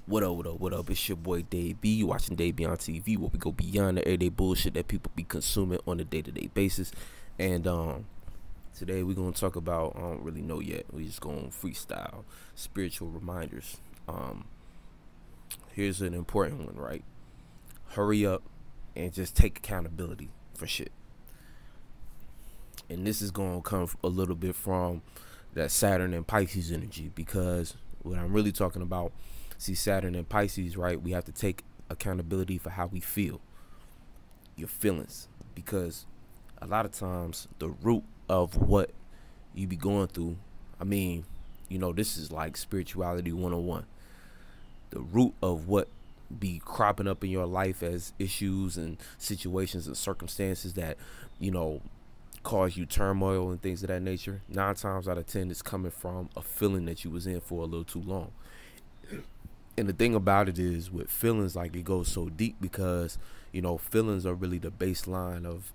What up, what up, what up? It's your boy Dave B. You watching Dave Beyond TV, where we go beyond the everyday bullshit that people be consuming on a day-to-day basis. And today we're gonna talk about, I don't really know yet. We just gonna freestyle spiritual reminders. Here's an important one, right? Hurry up and just take accountability for shit. And this is gonna come a little bit from that Saturn and Pisces energy, because what I'm really talking about, see, Saturn and Pisces, right? We have to take accountability for how we feel, your feelings, because a lot of times the root of what you be going through, this is like spirituality 101. The root of what be cropping up in your life as issues and situations and circumstances that, cause you turmoil and things of that nature, 9 times out of 10 is coming from a feeling that you was in for a little too long. And the thing about it is, with feelings, like, it goes so deep because, feelings are really the baseline of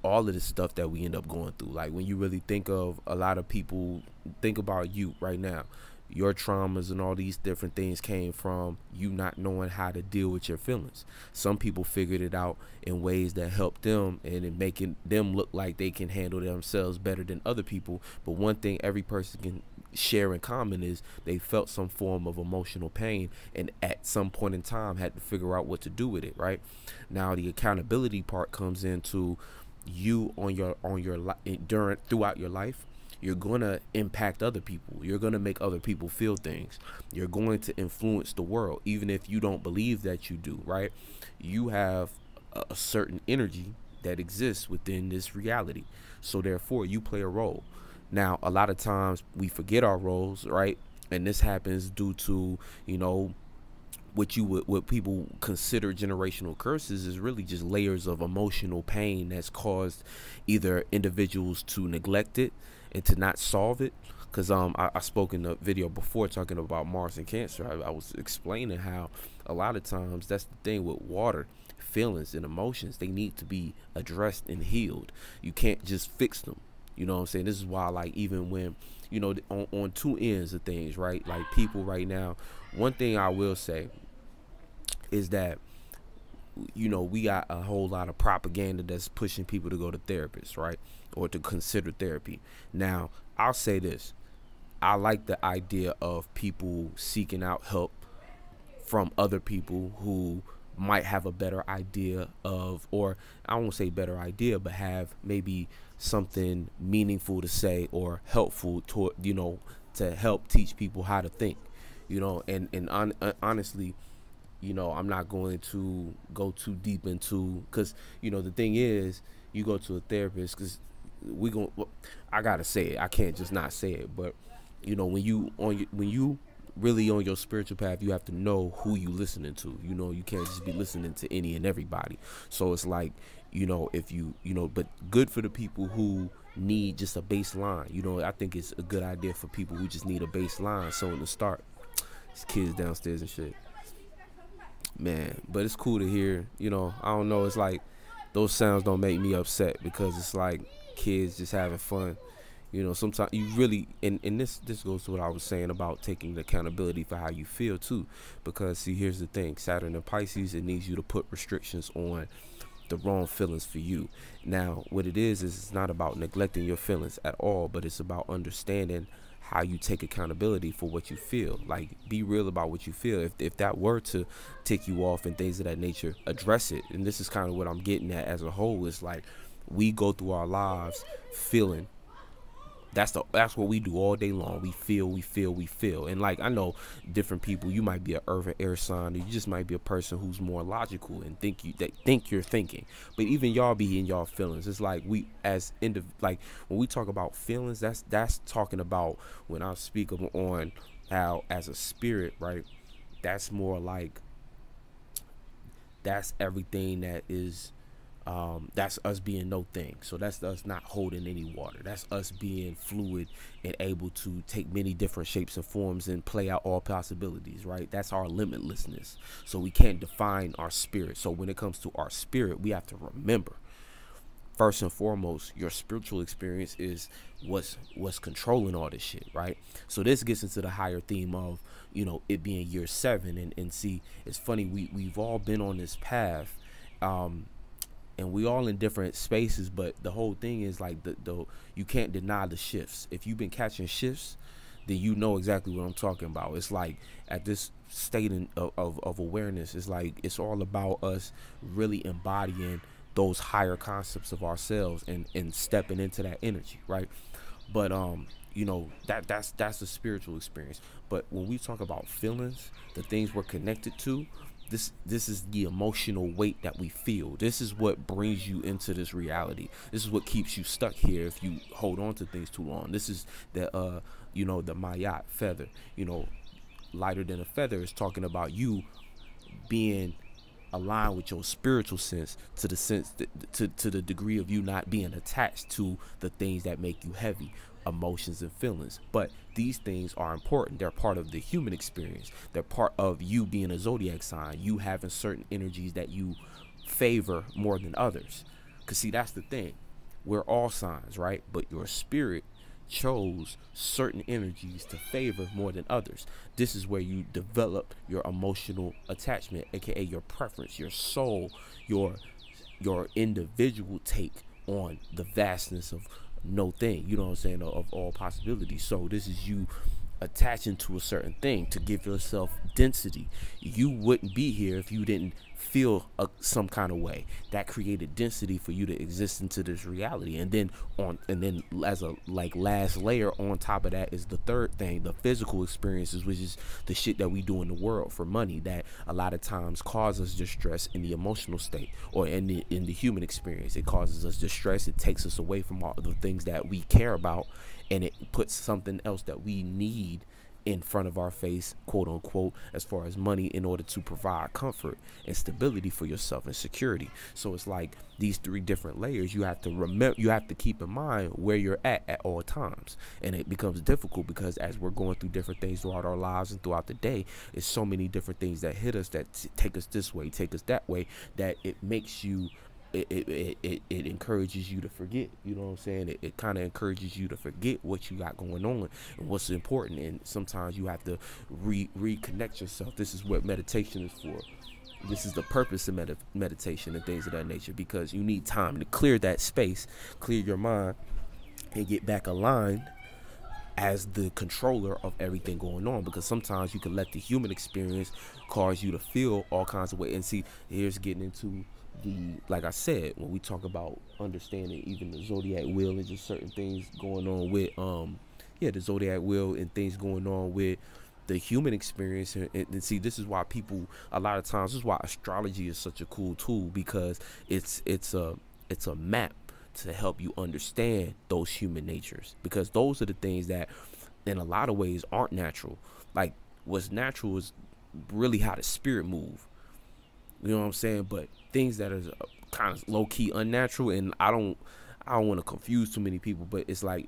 all of the stuff that we end up going through. Like, when you really think of a lot of people, think about you right now. Your traumas and all these different things came from you not knowing how to deal with your feelings. Some people figured it out in ways that helped them and in making them look like they can handle themselves better than other people. But one thing every person can share in common is they felt some form of emotional pain, and at some point in time had to figure out what to do with it. Right now, the accountability part comes into you throughout your life. You're going to impact other people. You're going to make other people feel things. You're going to influence the world, even if you don't believe that you do, right? You have a certain energy that exists within this reality. So therefore, you play a role. Now, a lot of times we forget our roles, right? And this happens due to, what people consider generational curses is really just layers of emotional pain that's caused either individuals to neglect it and to not solve it. Because I spoke in the video before talking about Mars and Cancer. I was explaining how a lot of times that's the thing with water. Feelings and emotions, they need to be addressed and healed. You can't just fix them. You know what I'm saying? This is why, like, even when, on two ends of things, right? Like, people right now, one thing I will say is that, we got a whole lot of propaganda that's pushing people to go to therapists, right? Or to consider therapy. Now, I'll say this. I like the idea of people seeking out help from other people who might have a better idea of, or I won't say better idea, but have maybe something meaningful to say or helpful to help teach people how to think, honestly, I'm not going to go too deep into, because the thing is, you go to a therapist because I gotta say it, I can't just not say it, but when you really on your spiritual path, you have to know who you listening to. You can't just be listening to any and everybody. So it's like, if but good for the people who need just a baseline. I think it's a good idea for people who just need a baseline. So in the start, these kids downstairs and shit, man. But it's cool to hear. I don't know, it's like those sounds don't make me upset, because it's like kids just having fun. Sometimes you really, and this goes to what I was saying about taking accountability for how you feel too. Because see, here's the thing: Saturn and Pisces, it needs you to put restrictions on the wrong feelings for you. Now, what it is it's not about neglecting your feelings at all, but it's about understanding how you take accountability for what you feel. Like, be real about what you feel. If that were to tick you off and things of that nature, address it. And this is kind of what I'm getting at as a whole. It's like, we go through our lives feeling. That's what we do all day long. We feel. And like, I know different people, you might be an earth and air sign, or you just might be a person who's more logical and think you're thinking. But even y'all be in y'all feelings. It's like, we as like, when we talk about feelings, that's talking about, when I speak on how as a spirit, right? That's more like, that's everything that is, that's us being no thing. So that's us not holding any water. That's us being fluid and able to take many different shapes and forms and play out all possibilities, right? That's our limitlessness. So we can't define our spirit. So when it comes to our spirit, we have to remember first and foremost, your spiritual experience is what's controlling all this shit, right? So this gets into the higher theme of, it being year 7. And see, it's funny, we've all been on this path, and we all in different spaces, but the whole thing is like, the you can't deny the shifts. If you've been catching shifts, then you know exactly what I'm talking about. It's like, at this state of awareness, it's like, it's all about us really embodying those higher concepts of ourselves, and stepping into that energy, right? But that's the spiritual experience. But when we talk about feelings, the things we're connected to, this is the emotional weight that we feel. This is what brings you into this reality. This is what keeps you stuck here if you hold on to things too long. This is the the Mayat feather. Lighter than a feather is talking about you being aligned with your spiritual sense, to the sense to the degree of you not being attached to the things that make you heavy, emotions and feelings. But these things are important. They're part of the human experience. They're part of you being a zodiac sign, you having certain energies that you favor more than others. Because see, that's the thing, we're all signs, right? But your spirit chose certain energies to favor more than others. This is where you develop your emotional attachment, aka your preference, your soul, your individual take on the vastness of no thing, you know what I'm saying, of all possibilities. So this is you attaching to a certain thing to give yourself density. You wouldn't be here if you didn't feel some kind of way. That created density for you to exist into this reality. And then as a last layer on top of that is the third thing, the physical experiences, which is the shit that we do in the world for money, that a lot of times causes distress in the emotional state, or in the human experience. It causes us distress. It takes us away from all the things that we care about, and it puts something else that we need in front of our face, quote unquote, as far as money, in order to provide comfort and stability for yourself and security. So it's like these 3 different layers. You have to remember, you have to keep in mind where you're at all times. And it becomes difficult because as we're going through different things throughout our lives and throughout the day, it's so many different things that hit us, that take us this way, take us that way, that it makes you, it encourages you to forget. You know what I'm saying? It kind of encourages you to forget what you got going on and what's important. And sometimes you have to reconnect yourself. This is what meditation is for. This is the purpose of meditation and things of that nature, because you need time to clear that space, clear your mind, and get back aligned as the controller of everything going on. Because sometimes you can let the human experience cause you to feel all kinds of ways. And see, here's getting into like I said, when we talk about understanding even the zodiac wheel and just certain things going on with the zodiac wheel and things going on with the human experience. And see, this is why people, a lot of times, this is why astrology is such a cool tool, because it's a map to help you understand those human natures, because those are the things that in a lot of ways aren't natural. Like, what's natural is really how the spirit move. You know what I'm saying? But things that are kind of low-key unnatural, and I don't want to confuse too many people, but it's like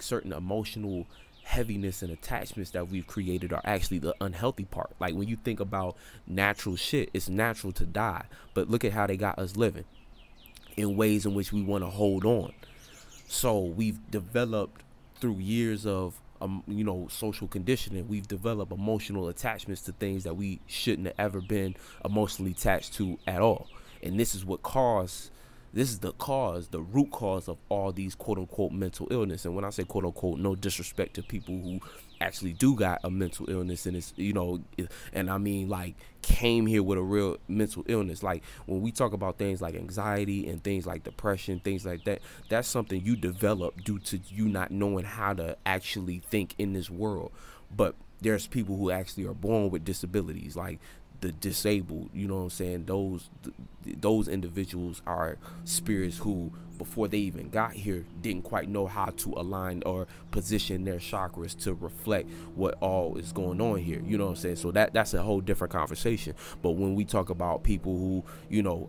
certain emotional heaviness and attachments that we've created are actually the unhealthy part. Like, when you think about natural shit, it's natural to die, but look at how they got us living in ways in which we want to hold on. So we've developed through years of social conditioning, we've developed emotional attachments to things that we shouldn't have ever been emotionally attached to at all. And this is the root cause of all these quote unquote mental illness. And when I say quote unquote, no disrespect to people who actually do got a mental illness, and it's, and I mean, like, came here with a real mental illness. Like, when we talk about things like anxiety and things like depression, things like that, that's something you develop due to you not knowing how to actually think in this world. But there's people who actually are born with disabilities, like the disabled, you know what I'm saying? Those individuals are spirits who, before they even got here, didn't quite know how to align or position their chakras to reflect what all is going on here, you know what I'm saying? So that's a whole different conversation. But when we talk about people who,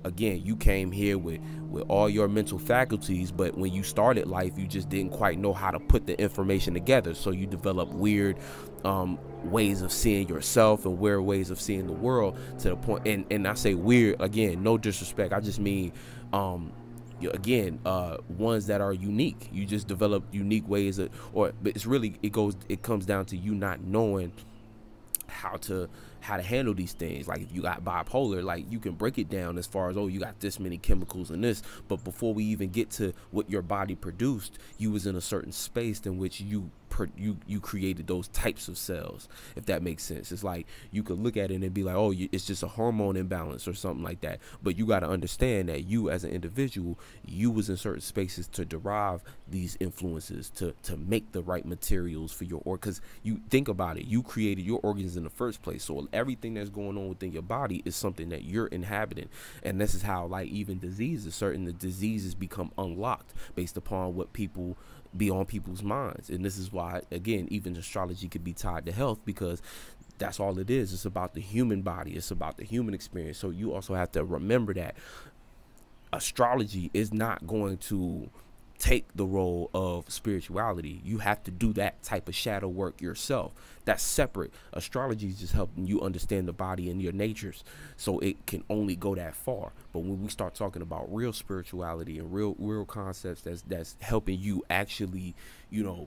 again, you came here with all your mental faculties, but when you started life, you just didn't quite know how to put the information together. So you develop weird ways of seeing yourself and weird ways of seeing the world, to the point, and I say weird, again, no disrespect, I just mean again, ones that are unique. You just develop unique ways of, but it comes down to you not knowing how to handle these things. Like if you got bipolar, like you can break it down as far as, oh, you got this many chemicals in this, but before we even get to what your body produced, you was in a certain space in which you created those types of cells, if that makes sense. It's like you could look at it and be like, oh, it's just a hormone imbalance or something like that, but you got to understand that you as an individual, you was in certain spaces to derive these influences to make the right materials for your because you think about it, you created your organs in the first place, so everything that's going on within your body is something that you're inhabiting. And this is how, like, even diseases, certain diseases become unlocked based upon what people be on people's minds. And this is why, again, even astrology could be tied to health, because that's all it is. It's about the human body, it's about the human experience. So you also have to remember that astrology is not going to take the role of spirituality. You have to do that type of shadow work yourself. That's separate. Astrology is just helping you understand the body and your natures, so it can only go that far. But when we start talking about real spirituality and real concepts that's helping you actually, I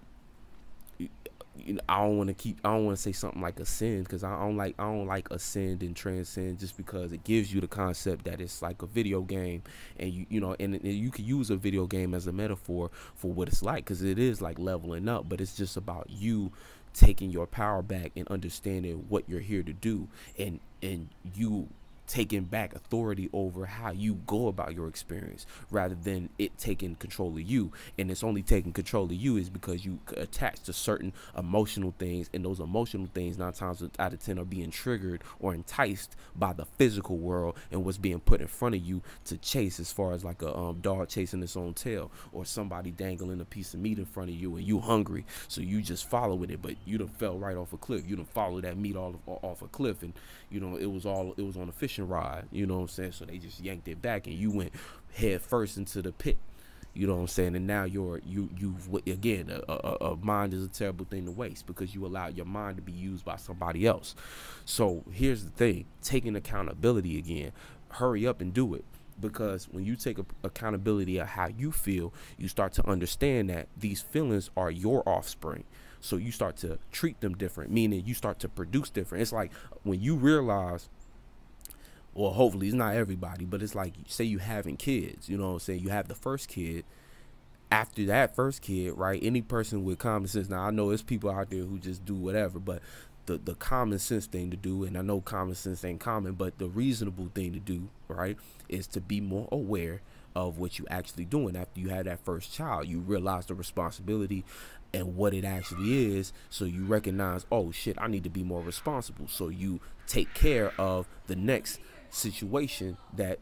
don't want to say something like ascend, because I don't like ascend and transcend, just because it gives you the concept that it's like a video game, and and you can use a video game as a metaphor for what it's like, because it is like leveling up, but it's just about you taking your power back and understanding what you're here to do, and you taking back authority over how you go about your experience, rather than it taking control of you. And it's only taking control of you is because you attach to certain emotional things, and those emotional things 9 times out of 10 are being triggered or enticed by the physical world and what's being put in front of you to chase, as far as like a dog chasing its own tail, or somebody dangling a piece of meat in front of you and you hungry, so you just following it, but you done fell right off a cliff. You done follow that meat off a cliff, and it was on a fishing rod, you know what I'm saying? So they just yanked it back and you went head first into the pit, you know what I'm saying? And now you've again, a mind is a terrible thing to waste, because you allow your mind to be used by somebody else. So here's the thing, taking accountability again, hurry up and do it. Because when you take accountability of how you feel, you start to understand that these feelings are your offspring. So you start to treat them different, meaning you start to produce different. It's like when you realize, well, hopefully it's not everybody, but it's like, say you having kids, you know what I'm saying? You have the first kid. After that first kid, right? Any person with common sense. Now, I know there's people out there who just do whatever, but the common sense thing to do, and I know common sense ain't common, but the reasonable thing to do, right, is to be more aware of what you actually doing. After you have that first child, you realize the responsibility and what it actually is, so you recognize, oh shit, I need to be more responsible. So you take care of the next situation that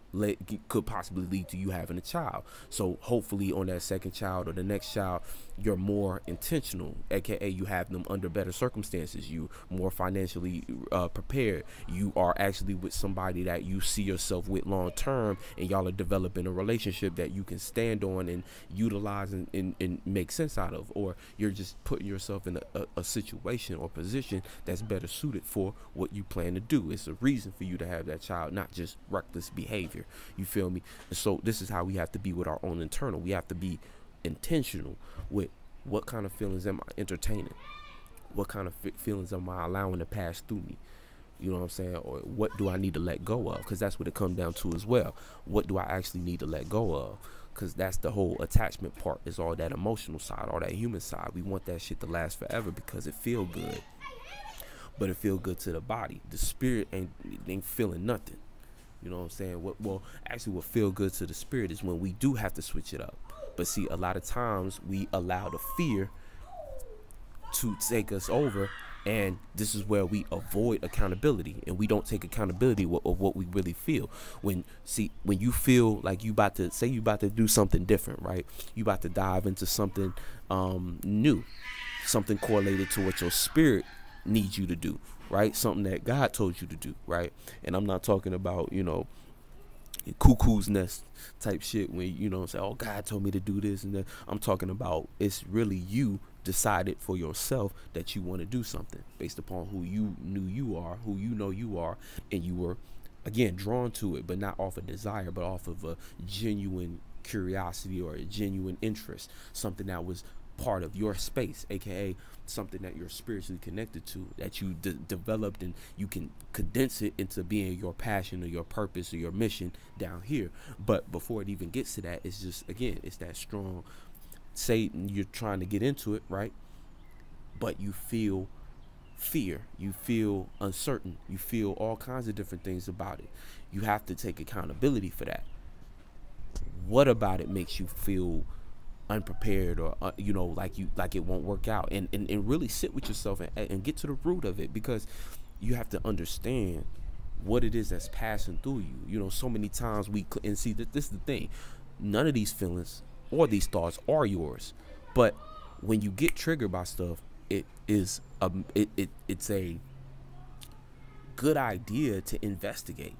could possibly lead to you having a child. So hopefully on that second child or the next child, you're more intentional, aka you have them under better circumstances, you more financially prepared, you are actually with somebody that you see yourself with long term, and y'all are developing a relationship that you can stand on and utilize and make sense out of, or you're just putting yourself in a situation or position that's better suited for what you plan to do. It's a reason for you to have that child, not just reckless behavior. You feel me? And so this is how we have to be with our own internal. We have to be intentional with what kind of feelings am I entertaining, what kind of feelings am I allowing to pass through me, you know what I'm saying? Or what do I need to let go of? Because that's what it comes down to as well. What do I actually need to let go of? Because that's the whole attachment part, is all that emotional side, all that human side. We want that shit to last forever because it feel good, but it feel good to the body. The spirit ain't feeling nothing. You know what I'm saying? What feel good to the spirit is when we do have to switch it up. But see, a lot of times we allow the fear to take us over, and this is where we avoid accountability, and we don't take accountability of what we really feel. When you feel like you about to do something different, right? You about to dive into something new, something correlated to what your spirit needs you to do, right? Something that God told you to do, right? And I'm not talking about, cuckoo's nest type shit when say, oh, God told me to do this and that. I'm talking about it's really you decided for yourself that you want to do something based upon who you knew you are, who you know you are, and you were again drawn to it, but not off a desire, but off of a genuine curiosity or a genuine interest, something that was part of your space, aka something that you're spiritually connected to, that you developed, and you can condense it into being your passion or your purpose or your mission down here. But before it even gets to that, it's just, again, it's that strong, say you're trying to get into it, right? But you feel fear, you feel uncertain, you feel all kinds of different things about it. You have to take accountability for that. What about it makes you feel unprepared, or like it won't work out? And really sit with yourself and get to the root of it, because you have to understand what it is that's passing through you. So many times and see that this is the thing, none of these feelings or these thoughts are yours, but when you get triggered by stuff, it's a good idea to investigate.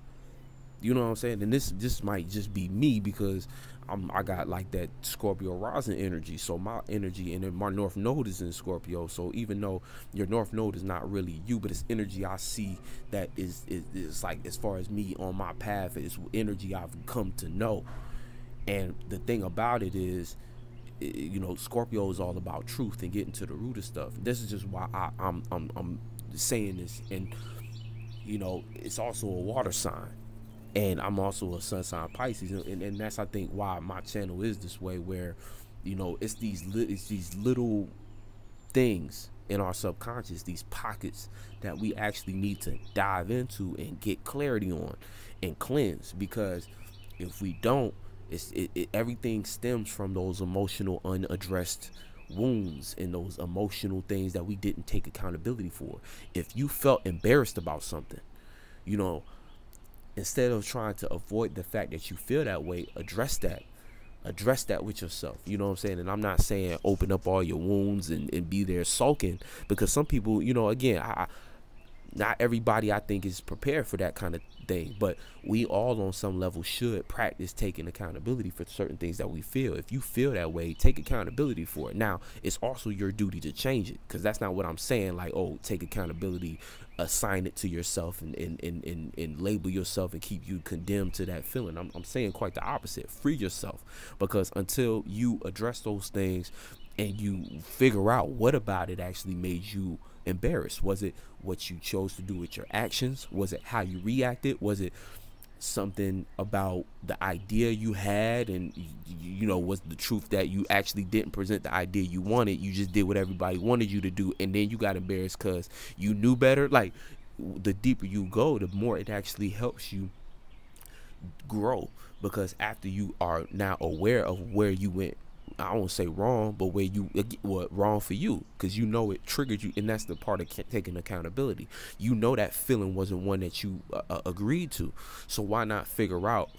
You know what I'm saying? And this might just be me, because I got like that Scorpio rising energy. So my energy, and then my North Node is in Scorpio. So even though your North Node is not really you, but it's energy I see that is like, as far as me on my path, it's energy I've come to know. And the thing about it is, Scorpio is all about truth and getting to the root of stuff. This is just why I'm saying this. And it's also a water sign, and I'm also a sun sign Pisces, and that's, I think, why my channel is this way, where it's these little things in our subconscious, these pockets that we actually need to dive into and get clarity on and cleanse. Because if we don't, everything stems from those emotional unaddressed wounds and those emotional things that we didn't take accountability for. If you felt embarrassed about something, instead of trying to avoid the fact that you feel that way, address that with yourself. You know what I'm saying? And I'm not saying open up all your wounds and be there sulking, because some people, again, not everybody, I think, is prepared for that kind of thing, but we all on some level should practice taking accountability for certain things that we feel. If you feel that way, take accountability for it. Now, it's also your duty to change it, because that's not what I'm saying, like, oh, take accountability, assign it to yourself, and label yourself and keep you condemned to that feeling. I'm saying quite the opposite. Free yourself, because until you address those things and you figure out what about it actually made you embarrassed, was it what you chose to do with your actions? Was it how you reacted? Was it something about the idea you had, and was the truth that you actually didn't present the idea you wanted? You just did what everybody wanted you to do, and then you got embarrassed because you knew better. Like, the deeper you go, the more it actually helps you grow, because after you are now aware of where you went, I won't say wrong, but where you wrong for you, because it triggered you. And that's the part of taking accountability. That feeling wasn't one that you agreed to, so why not figure out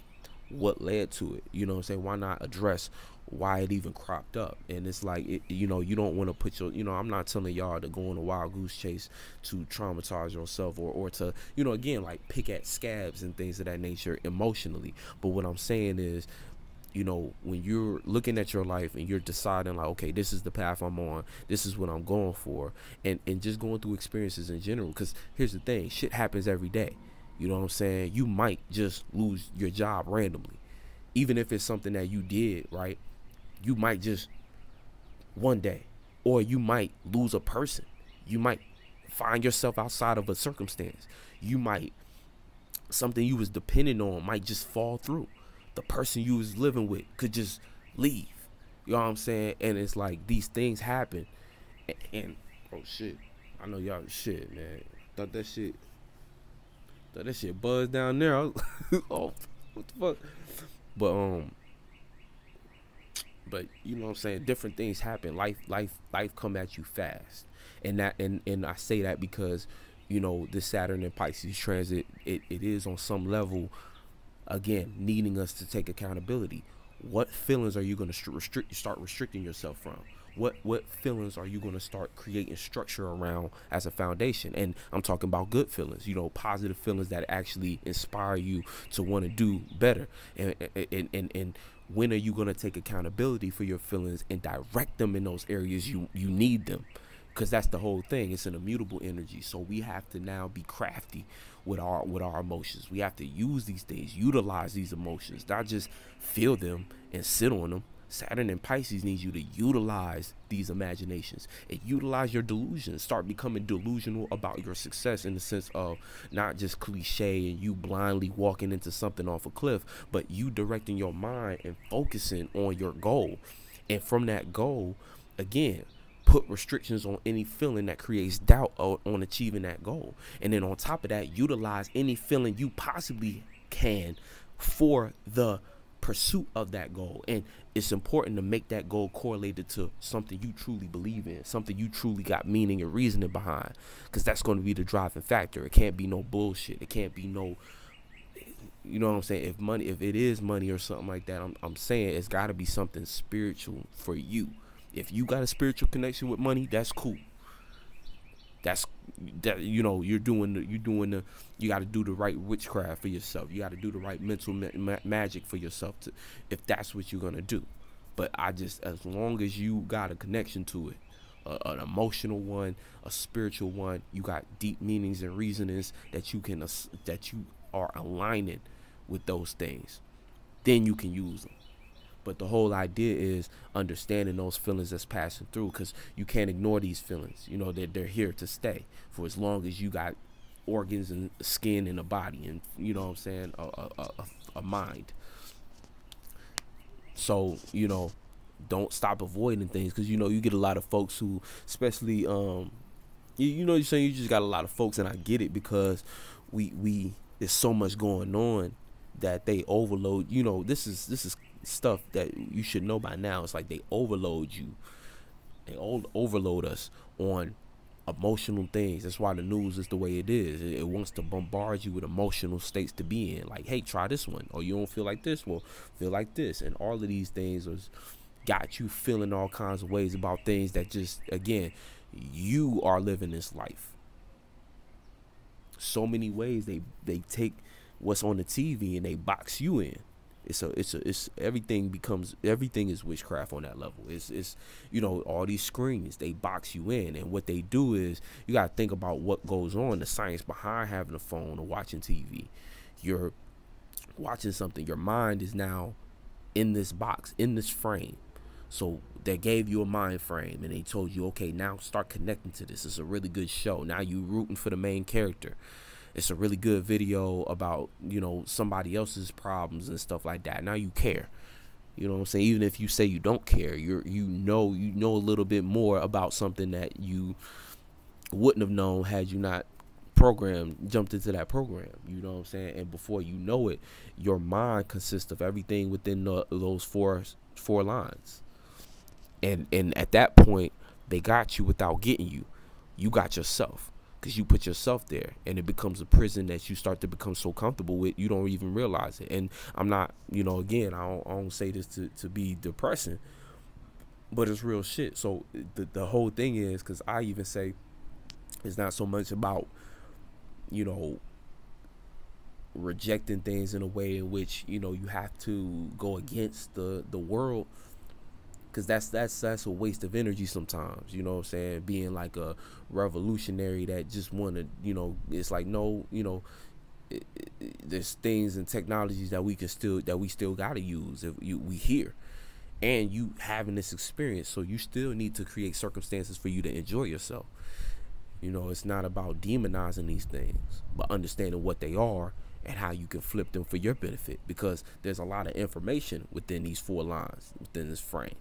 what led to it? You know what I'm saying? Why not address why it even cropped up? And it's like, you don't want to put your, I'm not telling y'all to go on a wild goose chase to traumatize yourself, or to, again, like, pick at scabs and things of that nature emotionally. But what I'm saying is, when you're looking at your life and you're deciding, like, okay, this is the path I'm on, this is what I'm going for, and just going through experiences in general. Because here's the thing, shit happens every day. You know what I'm saying? You might just lose your job randomly, even if it's something that you did right. You might just one day, or you might lose a person. You might find yourself outside of a circumstance. You might, something you was depending on might just fall through. The person you was living with could just leave. You know what I'm saying? And it's like, these things happen. And oh shit, I know y'all shit, man. Thought that shit buzzed down there. I was, oh, what the fuck? But you know what I'm saying? Different things happen. Life come at you fast. And I say that because, this Saturn and Pisces transit, it is on some level, again, needing us to take accountability. What feelings are you going to start restricting yourself from? What feelings are you going to start creating structure around as a foundation? And I'm talking about good feelings, positive feelings that actually inspire you to want to do better. And when are you going to take accountability for your feelings and direct them in those areas you need them? because that's the whole thing. It's an immutable energy, so we have to now be crafty with our emotions. We have to use these things, utilize these emotions, not just feel them and sit on them. Saturn and Pisces needs you to utilize these imaginations and utilize your delusions. Start becoming delusional about your success, in the sense of not just cliche and you blindly walking into something off a cliff, but you directing your mind and focusing on your goal. And from that goal, again, put restrictions on any feeling that creates doubt on achieving that goal. And then on top of that, utilize any feeling you possibly can for the pursuit of that goal. And it's important to make that goal correlated to something you truly believe in, something you truly got meaning and reasoning behind, because that's going to be the driving factor. It can't be no bullshit. It can't be no, you know what I'm saying? If it is money or something like that, I'm saying it's got to be something spiritual for you. If you got a spiritual connection with money, that's cool. That, you know, you got to do the right witchcraft for yourself. You got to do the right mental magic for yourself, if that's what you're gonna do. But as long as you got a connection to it, an emotional one, a spiritual one, you got deep meanings and reasonings that you are aligning with those things, then you can use them. But the whole idea is understanding those feelings that's passing through, because you can't ignore these feelings. You know, they're here to stay for as long as you got organs and skin and a body, and, you know what I'm saying, a mind. So, you know, don't stop avoiding things, because, you know, you get a lot of folks who, especially, you know, you're saying you just got a lot of folks, and I get it, because there's so much going on that they overload. You know, this is stuff that you should know by now. It's like they overload you. They overload us on emotional things. That's why the news is the way it is. It wants to bombard you with emotional states to be in. Like, hey, try this one. Or you don't feel like this, well, feel like this. And all of these things got you feeling all kinds of ways about things that just, again, you are living this life. So many ways they take what's on the TV and they box you in. It's everything is witchcraft on that level. It's you know, all these screens, they box you in, and what they do is, you got to think about what goes on, the science behind having a phone or watching TV. You're watching something, your mind is now in this box, in this frame. So they gave you a mind frame and they told you, okay, now start connecting to this. It's a really good show. Now you rooting for the main character. It's a really good video about, you know, somebody else's problems and stuff like that. Now you care. You know what I'm saying? Even if you say you don't care, you know a little bit more about something that you wouldn't have known had you not jumped into that program. You know what I'm saying? And before you know it, your mind consists of everything within those four lines. And at that point, they got you without getting you. You got yourself, because you put yourself there, and it becomes a prison that you start to become so comfortable with, you don't even realize it. And I'm not, you know, again, I don't say this to be depressing, but it's real shit. So the whole thing is, because I even say it's not so much about, you know, rejecting things in a way in which, you know, you have to go against the world, because that's a waste of energy sometimes. You know what I'm saying? Being like a revolutionary that just want to, you know, it's like, no, you know, there's things and technologies that we still gotta use if we here, and you having this experience, so you still need to create circumstances for you to enjoy yourself. You know, it's not about demonizing these things, but understanding what they are and how you can flip them for your benefit, because there's a lot of information within these four lines, within this frame.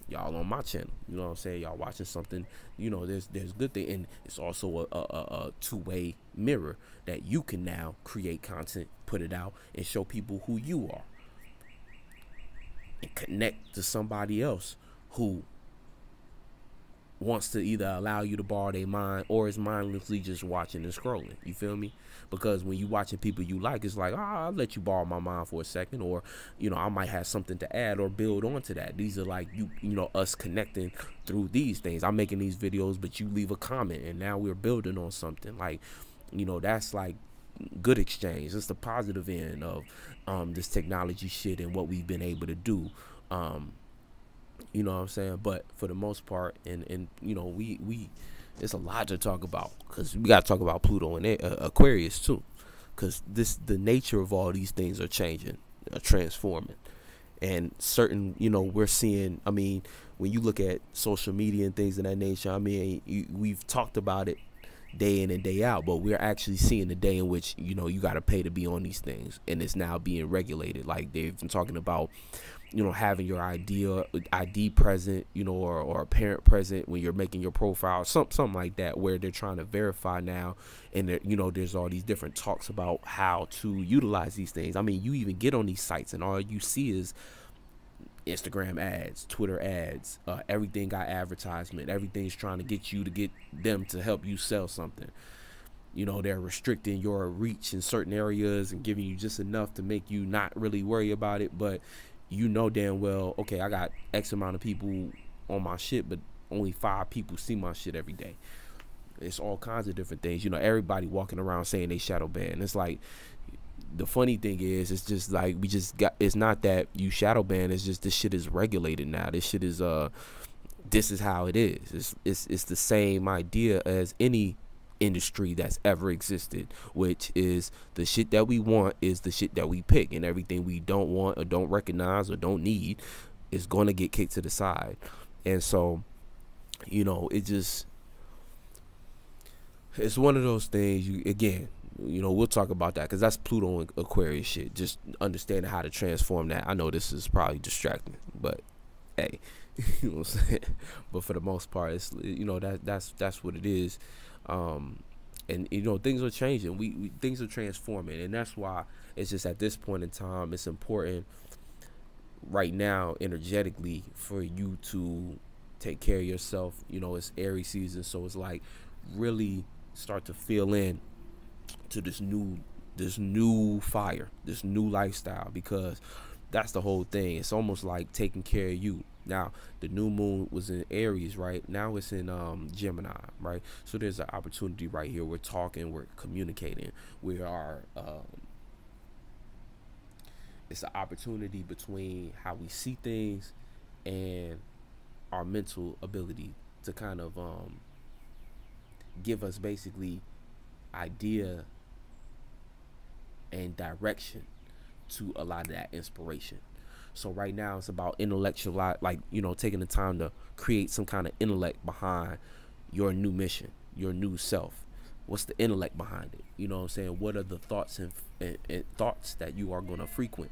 Y'all on my channel, you know what I'm saying, y'all watching something, you know, there's good thing, and it's also a two-way mirror that you can now create content, put it out, and show people who you are, and connect to somebody else who wants to either allow you to borrow their mind, or is mindlessly just watching and scrolling. You feel me? Because when you watching people you like, it's like, I'll let you borrow my mind for a second, or, you know, I might have something to add or build onto that. These are like, you know, us connecting through these things. I'm making these videos, but you leave a comment, and now we're building on something. Like, you know, that's like good exchange. It's the positive end of this technology shit and what we've been able to do. You know what I'm saying? But for the most part, and you know, we it's a lot to talk about because we got to talk about Pluto and Aquarius too, because the nature of all these things are changing, are transforming, and certain, you know, we're seeing. I mean, when you look at social media and things of that nature, I mean, we've talked about it day in and day out, but we're actually seeing the day in which, you know, you got to pay to be on these things, and it's now being regulated. Like they've been talking about, you know, having your ID present, you know, or a parent present when you're making your profile, something like that, where they're trying to verify now. And you know, there's all these different talks about how to utilize these things. I mean, you even get on these sites and all you see is Instagram ads, Twitter ads, everything got advertisement. Everything's trying to get you to get them to help you sell something. You know, they're restricting your reach in certain areas and giving you just enough to make you not really worry about it. But you know damn well, okay, I got X amount of people on my shit, but only 5 people see my shit every day. It's all kinds of different things. You know, everybody walking around saying they shadow ban. It's like, the funny thing is, it's just like, we just got, it's not that you shadow ban, it's just this shit is regulated now. This shit is this is how it is. It's the same idea as any industry that's ever existed, which is the shit that we want is the shit that we pick, and everything we don't want or don't recognize or don't need is going to get kicked to the side. And so, you know, it's one of those things. You, again, you know, we'll talk about that because that's Pluto and Aquarius shit, just understanding how to transform that. I know this is probably distracting, but hey, you know what I'm saying? But for the most part, it's, you know, that's what it is. And you know, things are changing. We things are transforming, and that's why it's just at this point in time, it's important right now, energetically, for you to take care of yourself. You know, it's Aries season, so it's like really start to feel in to this new fire, this new lifestyle, because that's the whole thing. It's almost like taking care of you. Now, the new moon was in Aries, right? Now it's in Gemini, right? So there's an opportunity right here. We're talking, we're communicating. We are, it's an opportunity between how we see things and our mental ability to kind of give us basically idea and direction to a lot of that inspiration. So right now it's about intellectual, like, you know, taking the time to create some kind of intellect behind your new mission, your new self. What's the intellect behind it? You know what I'm saying? What are the thoughts and thoughts that you are going to frequent?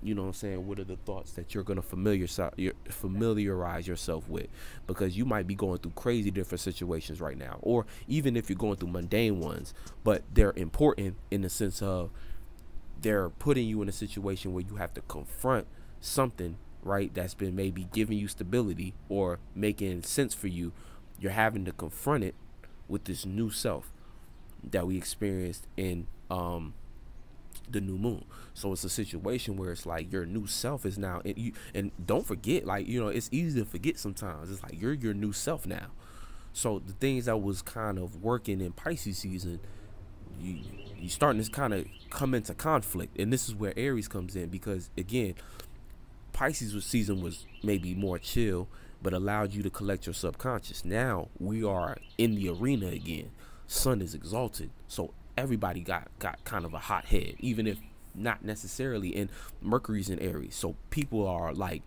You know what I'm saying? What are the thoughts that you're going to familiarize yourself with? Because you might be going through crazy different situations right now, or even if you're going through mundane ones, but they're important in the sense of they're putting you in a situation where you have to confront something, right, that's been maybe giving you stability or making sense for you. You're having to confront it with this new self that we experienced in the new moon. So it's a situation where it's like your new self is now, and don't forget, like, you know, it's easy to forget sometimes. It's like you're your new self now. So the things that was kind of working in Pisces season, you starting to kind of come into conflict, and this is where Aries comes in, because again, Pisces season was maybe more chill, but allowed you to collect your subconscious. Now we are in the arena again. Sun is exalted, so everybody got kind of a hot head, even if not necessarily. And Mercury's in Aries, so people are like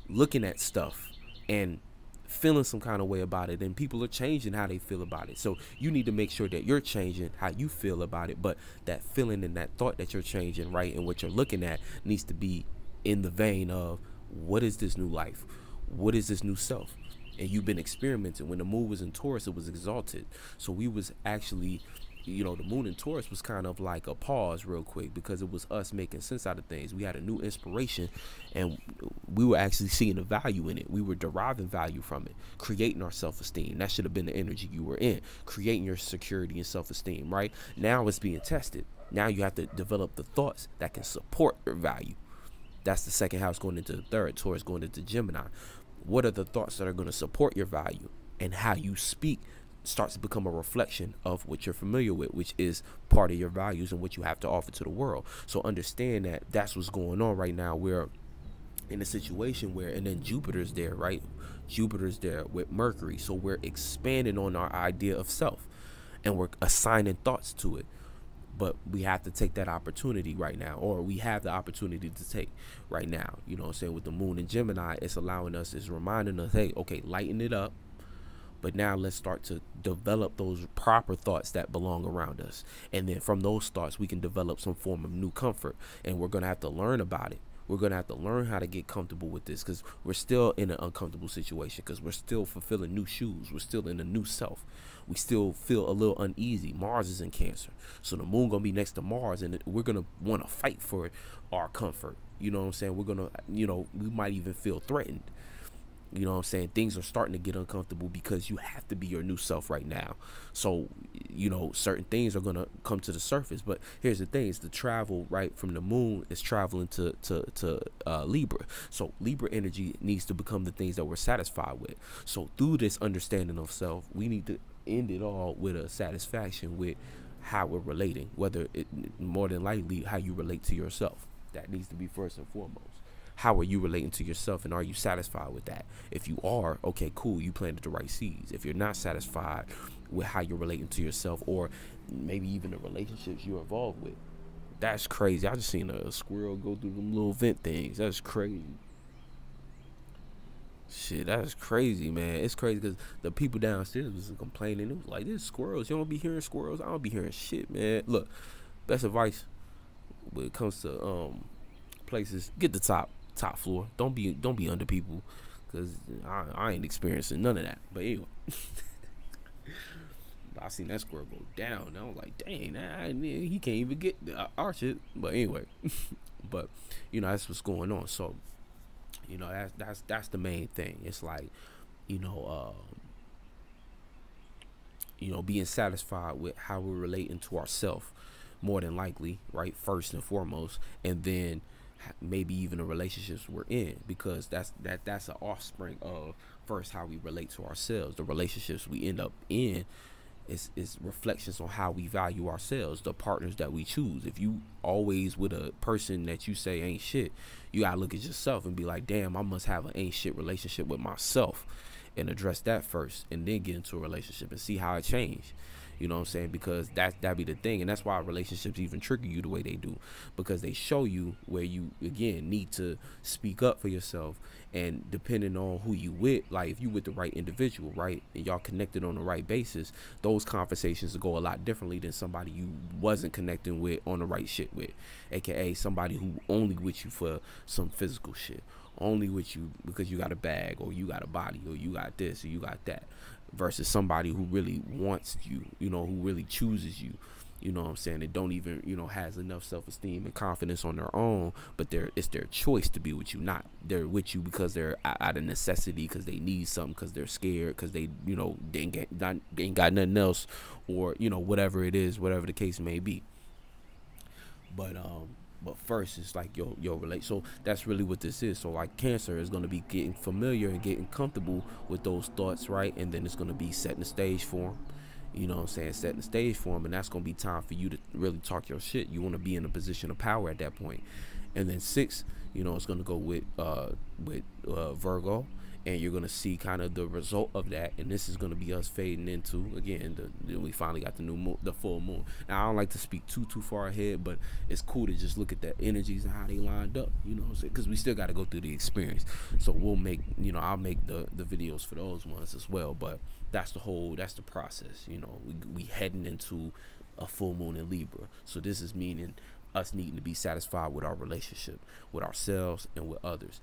looking at stuff and feeling some kind of way about it, and people are changing how they feel about it. So you need to make sure that you're changing how you feel about it, but that feeling and that thought that you're changing, right, and what you're looking at needs to be in the vein of, what is this new life? What is this new self? And you've been experimenting. When the moon was in Taurus, it was exalted. So we was actually, you know, the moon in Taurus was kind of like a pause real quick, because it was us making sense out of things. We had a new inspiration, and we were actually seeing the value in it. We were deriving value from it, creating our self-esteem. That should have been the energy you were in, creating your security and self-esteem, right? Now it's being tested. Now you have to develop the thoughts that can support your value. That's the second house going into the third, Taurus going into Gemini. What are the thoughts that are going to support your value? And how you speak starts to become a reflection of what you're familiar with, which is part of your values and what you have to offer to the world. So understand that that's what's going on right now, where in a situation where, and then Jupiter's there, right? Jupiter's there with Mercury. So we're expanding on our idea of self, and we're assigning thoughts to it. But we have to take that opportunity right now, or we have the opportunity to take right now. You know what I'm saying? With the moon in Gemini, it's allowing us, it's reminding us, hey, okay, lighten it up. But now let's start to develop those proper thoughts that belong around us. And then from those thoughts, we can develop some form of new comfort. And we're going to have to learn about it. We're going to have to learn how to get comfortable with this, because we're still in an uncomfortable situation, because we're still fulfilling new shoes. We're still in a new self. We still feel a little uneasy. Mars is in Cancer. So the moon going to be next to Mars, and we're going to want to fight for our comfort. You know what I'm saying? We're going to, we might even feel threatened. You know what I'm saying? Things are starting to get uncomfortable because you have to be your new self right now. So, certain things are going to come to the surface. But here's the thing. It's the travel, right, from the moon is traveling to Libra. So Libra energy needs to become the things that we're satisfied with. So through this understanding of self, we need to end it all with a satisfaction with how we're relating, whether it more than likely how you relate to yourself. That needs to be first and foremost. How are you relating to yourself, and are you satisfied with that? If you are, okay, cool, you planted the right seeds. If you're not satisfied with how you're relating to yourself, or maybe even the relationships you're involved with, that's crazy. I just seen a squirrel go through them little vent things. That's crazy. Shit, that's crazy, man. It's crazy because the people downstairs was complaining. It was like, this squirrels. You don't be hearing squirrels. I don't be hearing shit, man. Look, best advice when it comes to places, get the top floor. Don't be under people, because I ain't experiencing none of that. But anyway, I seen that squirrel go down, and I was like, dang, he can't even get our shit. But anyway, but that's what's going on. So that's the main thing. It's like being satisfied with how we're relating to ourselves, more than likely, right, first and foremost, and then maybe even the relationships we're in, because that's an offspring of first how we relate to ourselves. The relationships we end up in is reflections on how we value ourselves, the partners that we choose. If you always with a person that you say ain't shit, you gotta look at yourself and be like, damn, I must have an ain't shit relationship with myself, and address that first, and then get into a relationship and see how it changed. You know what I'm saying? Because that be the thing. And that's why relationships even trigger you the way they do, because they show you where you, again, need to speak up for yourself. And depending on who you with, like if you with the right individual, right, and y'all connected on the right basis, those conversations go a lot differently than somebody you wasn't connecting with on the right shit with, aka somebody who only with you for some physical shit, only with you because you got a bag, or you got a body, or you got this, or you got that, versus somebody who really wants you, who really chooses you, what I'm saying? They don't even, has enough self-esteem and confidence on their own, but it's their choice to be with you, not they're with you because they're out of necessity, because they need something, because they're scared, because they ain't got nothing else, or whatever it is, whatever the case may be. But first, it's like yo relate. So that's really what this is. So like Cancer is going to be getting familiar and getting comfortable with those thoughts, right? And then it's going to be setting the stage for them. You know what I'm saying? Setting the stage for them, and that's going to be time for you to really talk your shit. You want to be in a position of power at that point. And then 6, it's going to go with Virgo, and you're going to see kind of the result of that. And this is going to be us fading into, again, we finally got the new moon, the full moon. Now, I don't like to speak too far ahead, but it's cool to just look at the energies and how they lined up, because we still got to go through the experience. So we'll make, I'll make the videos for those ones as well. But that's the process. We heading into a full moon in Libra. So this is meaning us needing to be satisfied with our relationship with ourselves and with others,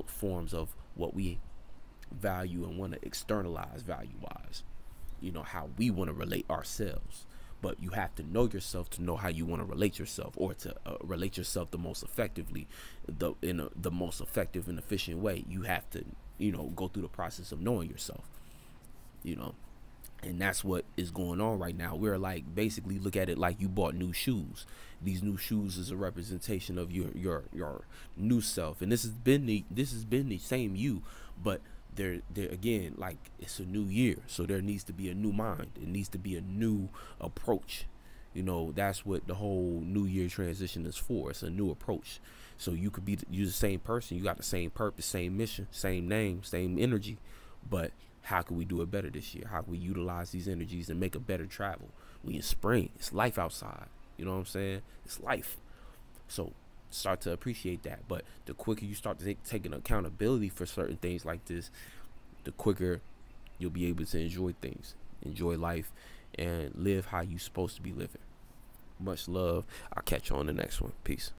forms of what we value and want to externalize value wise, how we want to relate ourselves. But you have to know yourself to know how you want to relate yourself, or to relate yourself the most effectively, in the most effective and efficient way. You have to go through the process of knowing yourself, and that's what is going on right now. We're like, basically look at it like you bought new shoes. These new shoes is a representation of your new self, and this has been the same you, but they're again, like, it's a new year, so there needs to be a new mind. It needs to be a new approach. You know, that's what the whole New Year transition is for. It's a new approach. So you could be you're the same person, you got the same purpose, same mission, same name, same energy, but how can we do it better this year? How can we utilize these energies and make a better travel? We in spring, it's life outside. You know what I'm saying? It's life. So start to appreciate that. But the quicker you start to taking accountability for certain things like this, the quicker you'll be able to enjoy things, enjoy life, and live how you supposed to be living. Much love. I'll catch you on the next one. Peace.